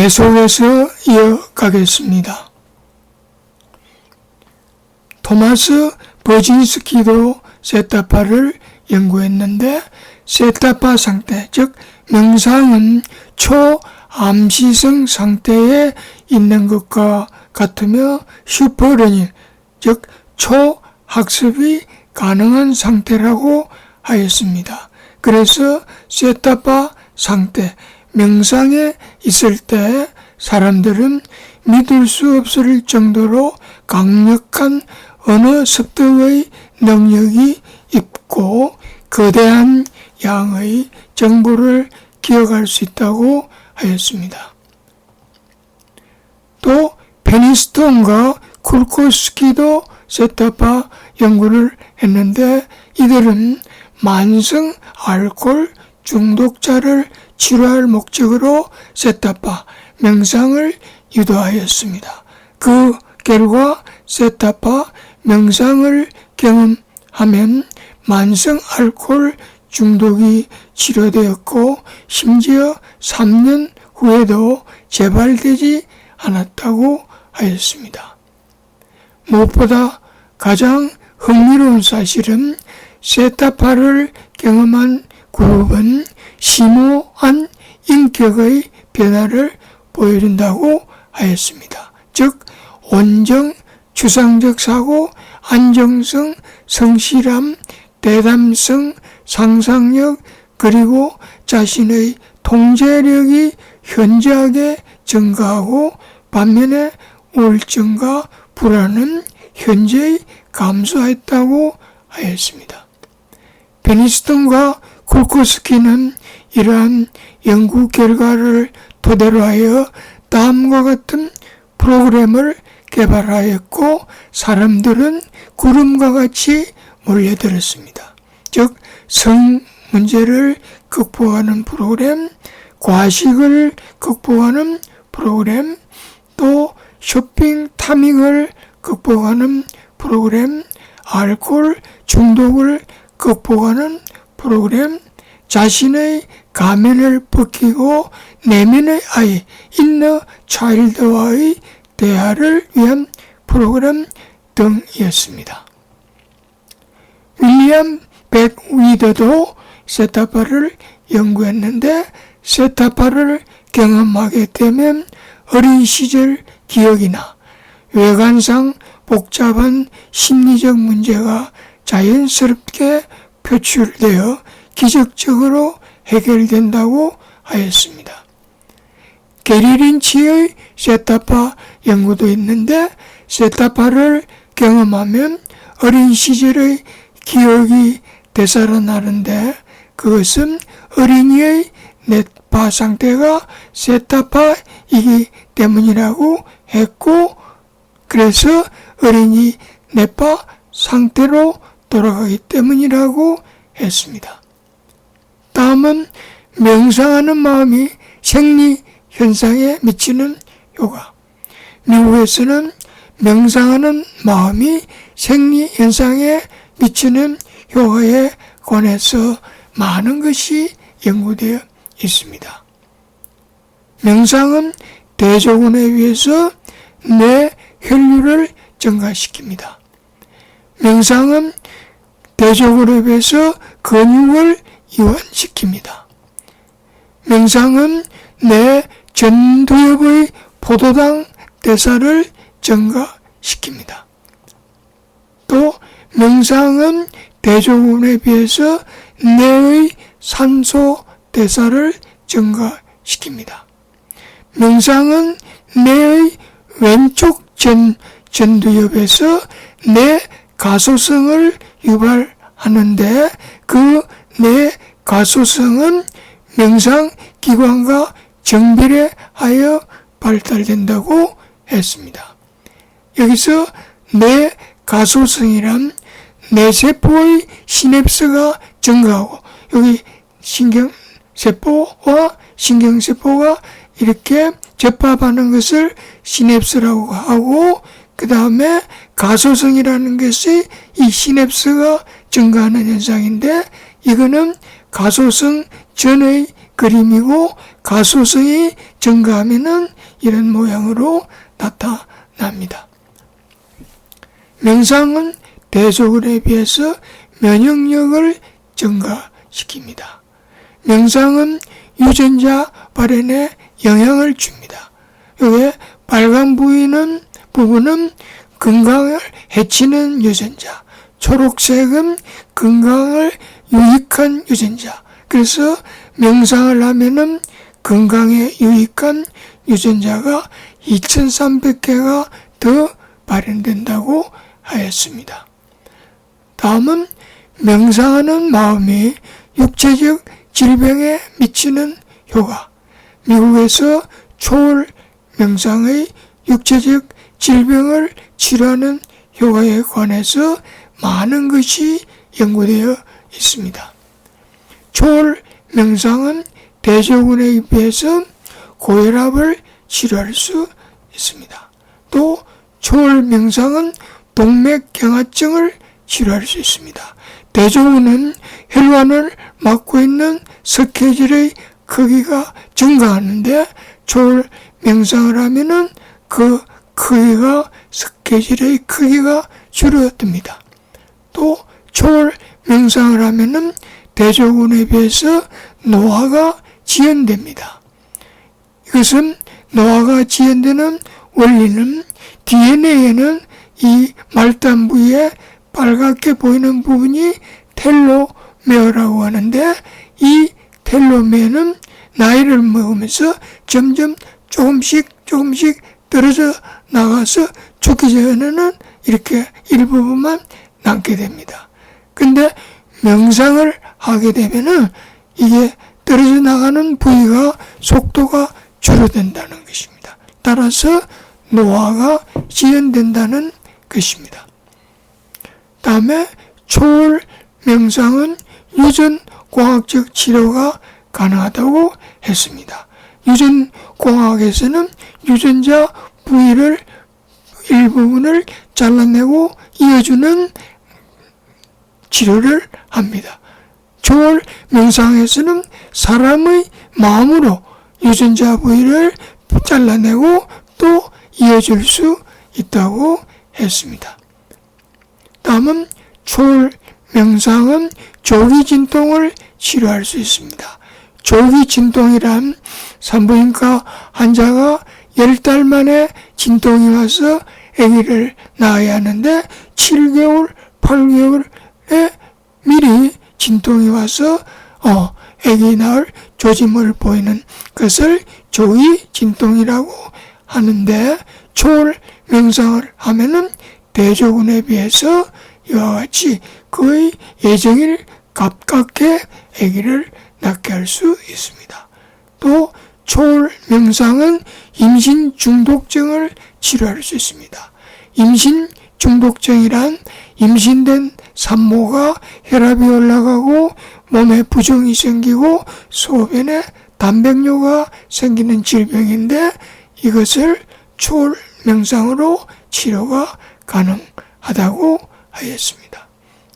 계속해서 이어가겠습니다. 토마스 버진스키도 세타파를 연구했는데 세타파 상태, 즉 명상은 초암시성 상태에 있는 것과 같으며 슈퍼러닝, 즉 초학습이 가능한 상태라고 하였습니다. 그래서 세타파 상태, 명상에 있을 때 사람들은 믿을 수 없을 정도로 강력한 언어 습득의 능력이 있고 거대한 양의 정보를 기억할 수 있다고 하였습니다. 또 페니스톤과 쿨코스키도 세타파 연구를 했는데 이들은 만성 알코올 중독자를 치료할 목적으로 세타파 명상을 유도하였습니다. 그 결과 세타파 명상을 경험하면 만성 알코올 중독이 치료되었고 심지어 3년 후에도 재발되지 않았다고 하였습니다. 무엇보다 가장 흥미로운 사실은 세타파를 경험한 그룹은 심오한 인격의 변화를 보여준다고 하였습니다. 즉 온정, 추상적 사고, 안정성, 성실함, 대담성, 상상력, 그리고 자신의 통제력이 현저하게 증가하고 반면에 우울증과 불안은 현저히 감소했다고 하였습니다. 페니스톤과 쿨코스키는 이러한 연구 결과를 토대로 하여 다음과 같은 프로그램을 개발하였고 사람들은 구름과 같이 몰려들었습니다. 즉 성 문제를 극복하는 프로그램, 과식을 극복하는 프로그램, 또 쇼핑 타밍을 극복하는 프로그램, 알코올 중독을 극복하는 프로그램, 자신의 가면을 벗기고 내면의 아이, 인너 차일드와의 대화를 위한 프로그램 등이었습니다. 윌리엄 백위더도 세타파를 연구했는데 세타파를 경험하게 되면 어린 시절 기억이나 외관상 복잡한 심리적 문제가 자연스럽게 표출되어 기적적으로 해결된다고 하였습니다. 게리 린치의 세타파 연구도 있는데 세타파를 경험하면 어린 시절의 기억이 되살아나는데 그것은 어린이의 뇌파 상태가 세타파이기 때문이라고 했고 그래서 어린이 뇌파 상태로 돌아가기 때문이라고 했습니다. 다음은 명상하는 마음이 생리 현상에 미치는 효과. 미국에서는 명상하는 마음이 생리 현상에 미치는 효과에 관해서 많은 것이 연구되어 있습니다. 명상은 대조군에 의해서 뇌 혈류를 증가시킵니다. 명상은 대조군에 의해서 근육을 이완시킵니다. 명상은 뇌 전두엽의 포도당 대사를 증가시킵니다. 또 명상은 대조군에 비해서 뇌의 산소 대사를 증가시킵니다. 명상은 뇌의 왼쪽 전두엽에서 뇌 가소성을 유발하는데 그 뇌 가소성은 명상기관과 정비례하여 발달된다고 했습니다. 여기서 뇌 가소성이란 뇌세포의 시냅스가 증가하고 여기 신경세포와 신경세포가 이렇게 접합하는 것을 시냅스라고 하고 그 다음에 가소성이라는 것이 이 시냅스가 증가하는 현상인데 이거는 가소성 전의 그림이고 가소성이 증가하면은 이런 모양으로 나타납니다. 명상은 대조군에 비해서 면역력을 증가시킵니다. 명상은 유전자 발현에 영향을 줍니다. 여기 빨간 부분은 건강을 해치는 유전자, 초록색은 건강을 유익한 유전자. 그래서 명상을 하면은 건강에 유익한 유전자가 2300개가 더 발현된다고 하였습니다. 다음은 명상하는 마음이 육체적 질병에 미치는 효과. 미국에서 초월 명상의 육체적 질병을 치료하는 효과에 관해서 많은 것이 연구되어 있습니다. 초월 명상은 대조군에 비해서 고혈압을 치료할 수 있습니다. 또 초월 명상은 동맥경화증을 치료할 수 있습니다. 대조군은 혈관을 막고 있는 스케줄의 크기가 증가하는데 초월 명상을 하면은 그 크기가 스케줄의 크기가 줄어듭니다. 또 초월 명상을 하면은 대조군에 비해서 노화가 지연됩니다. 이것은 노화가 지연되는 원리는 DNA에는 이 말단 부위에 빨갛게 보이는 부분이 텔로메어라고 하는데 이 텔로메어는 나이를 먹으면서 점점 조금씩 떨어져 나가서 죽기 전에는 이렇게 일부분만 남게 됩니다. 근데 명상을 하게 되면은 이게 떨어져 나가는 부위가 속도가 줄어든다는 것입니다. 따라서 노화가 지연된다는 것입니다. 다음에 초월 명상은 유전공학적 치료가 가능하다고 했습니다. 유전공학에서는 유전자 부위를 일부분을 잘라내고 이어주는 치료를 합니다. 초월 명상에서는 사람의 마음으로 유전자 부위를 잘라내고 또 이어줄 수 있다고 했습니다. 다음은 초월 명상은 조기 진통을 치료할 수 있습니다. 조기 진통이란 산부인과 환자가 10달 만에 진통이 와서 아기를 낳아야 하는데 7개월, 8개월에 미리 진통이 와서 아기 낳을 조짐을 보이는 것을 조기 진통이라고 하는데 초월 명상을 하면은 대조군에 비해서 이와 같이 거의 예정일 가깝게 아기를 낳게 할 수 있습니다. 또 초월 명상은 임신 중독증을 치료할 수 있습니다. 임신 중독증이란 임신된 산모가 혈압이 올라가고 몸에 부종이 생기고 소변에 단백뇨가 생기는 질병인데 이것을 초월 명상으로 치료가 가능하다고 하였습니다.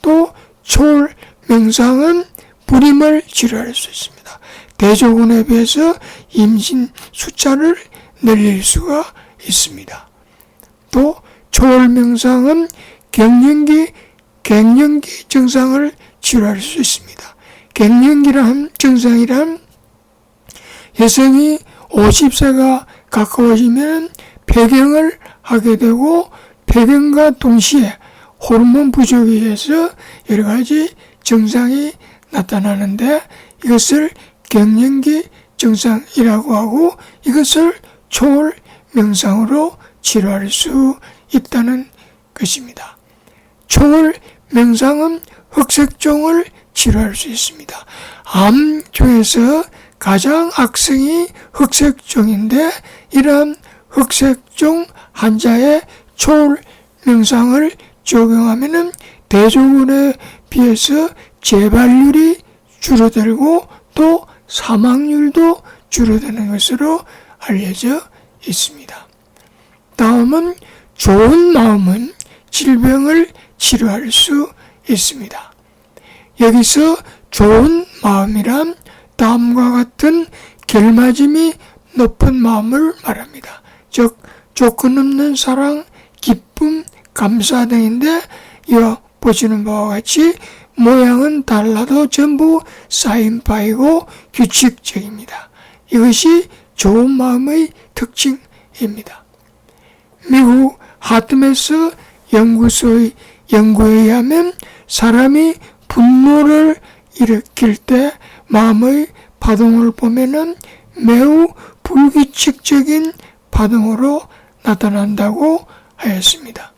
또 초월 명상은 불임을 치료할 수 있습니다. 대조군에 비해서 임신 숫자를 늘릴 수가 있습니다. 또 초월 명상은 갱년기 증상을 치료할 수 있습니다. 갱년기란 증상이란 여성이 50세가 가까워지면 폐경을 하게 되고 폐경과 동시에 호르몬 부족에 의해서 여러 가지 증상이 나타나는데 이것을 갱년기 증상이라고 하고 이것을 초월 명상으로 치료할 수 있다는 것입니다. 초월 명상은 흑색종을 치료할 수 있습니다. 암 중에서 가장 악성이 흑색종인데 이러한 흑색종 환자의 초월 명상을 적용하면은 대조군에 비해서 재발률이 줄어들고 또 사망률도 줄어드는 것으로 알려져 있습니다. 다음은 좋은 마음은 질병을 치료할 수 있습니다. 여기서 좋은 마음이란 다음과 같은 결맞음이 높은 마음을 말합니다. 즉 조건 없는 사랑, 기쁨, 감사 등인데 이와 보시는 바와 같이 모양은 달라도 전부 쌓인바이고 규칙적입니다. 이것이 좋은 마음의 특징입니다. 미국 하트메스 연구소의 연구에 의하면 사람이 분노를 일으킬 때 마음의 파동을 보면은 매우 불규칙적인 파동으로 나타난다고 하였습니다.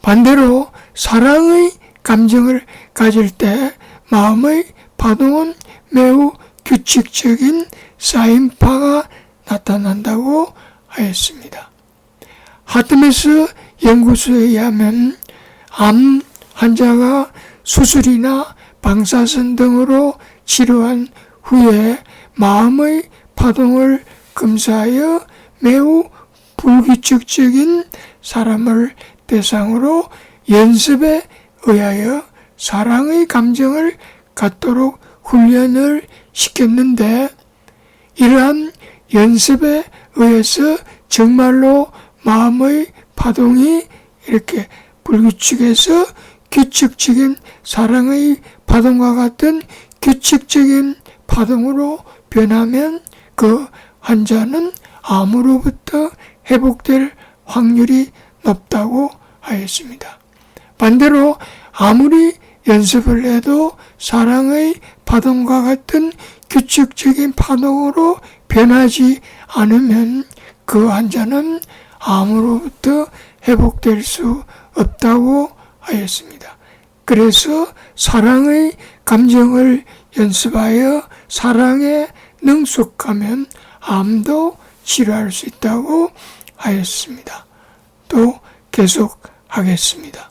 반대로 사랑의 감정을 가질 때 마음의 파동은 매우 규칙적인 사인파가 나타난다고 하였습니다. 하트메스 연구소에 의하면 암 환자가 수술이나 방사선 등으로 치료한 후에 마음의 파동을 검사하여 매우 불규칙적인 사람을 대상으로 연습에 의하여 사랑의 감정을 갖도록 훈련을 시켰는데 이러한 연습에 의해서 정말로 마음의 파동이 이렇게 불규칙해서 규칙적인 사랑의 파동과 같은 규칙적인 파동으로 변하면 그 환자는 암으로부터 회복될 확률이 높다고 하였습니다. 반대로 아무리 연습을 해도 사랑의 파동과 같은 규칙적인 파동으로 변하지 않으면 그 환자는 암으로부터 회복될 수 없다고 하였습니다. 그래서 사랑의 감정을 연습하여 사랑에 능숙하면 암도 치료할 수 있다고 하였습니다. 또 계속하겠습니다.